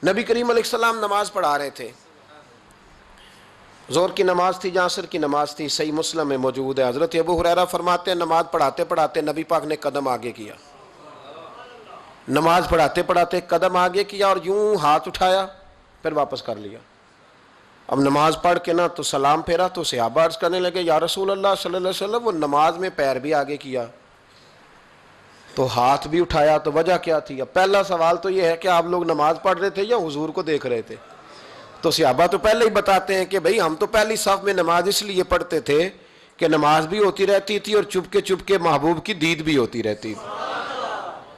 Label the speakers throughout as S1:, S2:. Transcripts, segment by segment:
S1: نبی کریم علیہ السلام نماز پڑھا رہے تھے، ظہر کی نماز تھی یا عصر کی نماز تھی، صحیح مسلم میں موجود ہے۔ حضرت ابو ہریرہ فرماتے ہیں نماز پڑھاتے پڑھاتے نبی پاک نے قدم آگے کیا، نماز پڑھاتے پڑھاتے قدم آگے کیا اور یوں ہاتھ اٹھایا پھر واپس کر لیا۔ اب نماز پڑھ کے نا تو سلام پھیرا تو صحابہ عرض کرنے لگے یا رسول اللہ صلی اللہ علیہ وسلم وہ نماز میں پیر بھی آگے کیا تو ہاتھ بھی اٹھایا، تو وجہ کیا تھی؟ اب پہلا سوال تو یہ ہے کہ آپ لوگ نماز پڑھ رہے تھے یا حضور کو دیکھ رہے تھے؟ تو صحابہ تو پہلے ہی بتاتے ہیں کہ بھئی ہم تو پہلی صف میں نماز اس لیے پڑھتے تھے کہ نماز بھی ہوتی رہتی تھی اور چپ کے محبوب کی دید بھی ہوتی رہتی تھی۔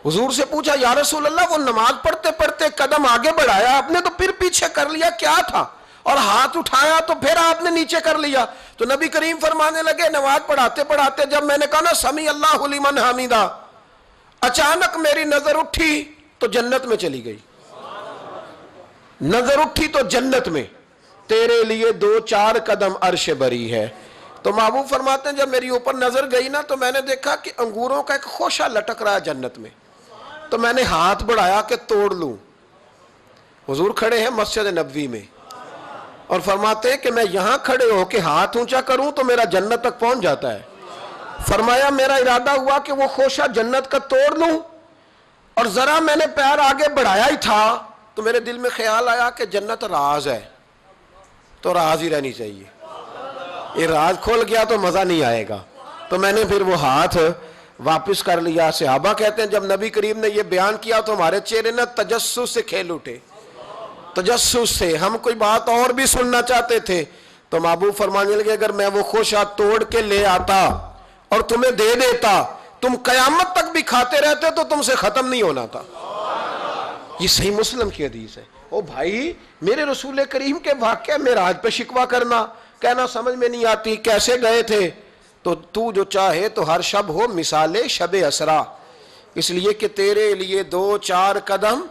S1: حضور سے پوچھا یا رسول اللہ وہ نماز پڑھتے پڑھتے قدم آگے بڑھایا آپ نے تو پھر پیچھے کر لیا، کیا تھا؟ اور ہاتھ اٹھایا تو پھر آپ نے نیچے کر لیا۔ تو نبی کریم فرمانے لگے نماز پڑھاتے پڑھاتے جب میں نے کہا نا سمیع اللہ لمن حمیدہ، اچانک میری نظر اٹھی تو جنت میں چلی گئی، نظر اٹھی تو جنت میں، تیرے لیے 2-4 قدم عرش بری ہے۔ تو محبوب فرماتے ہیں جب میری اوپر نظر گئی نا تو میں نے دیکھا کہ انگوروں کا ایک خوشہ لٹک رہا ہے جنت میں، تو میں نے ہاتھ بڑھایا کہ توڑ لوں۔ حضور کھڑے ہیں مسجد نبوی میں اور فرماتے ہیں کہ میں یہاں کھڑے ہو کے ہاتھ اونچا کروں تو میرا جنت تک پہنچ جاتا ہے۔ فرمایا میرا ارادہ ہوا کہ وہ خوشہ جنت کا توڑ لوں، اور ذرا میں نے پیر آگے بڑھایا ہی تھا تو میرے دل میں خیال آیا کہ جنت راز ہے تو راز ہی رہنی چاہیے، یہ راز کھول گیا تو مزہ نہیں آئے گا، تو میں نے پھر وہ ہاتھ واپس کر لیا۔ صحابہ کہتے ہیں جب نبی کریم نے یہ بیان کیا تو ہمارے چہرے نہ تجسس سے کھیل اٹھے، تجسس سے ہم کوئی بات اور بھی سننا چاہتے تھے۔ تو محبوب فرمانے لگے اگر میں وہ خوشہ توڑ کے لے آتا اور تمہیں دے دیتا تم قیامت تک بھی کھاتے رہتے تو تم سے ختم نہیں ہونا تھا۔ یہ صحیح مسلم کی حدیث ہے۔ او بھائی میرے رسول کریم کے واقعہ معراج پہ شکوہ کرنا، کہنا سمجھ میں نہیں آتی کیسے گئے تھے، تو جو چاہے تو ہر شب ہو مثال شب اسرا، اس لیے کہ تیرے لیے 2-4 قدم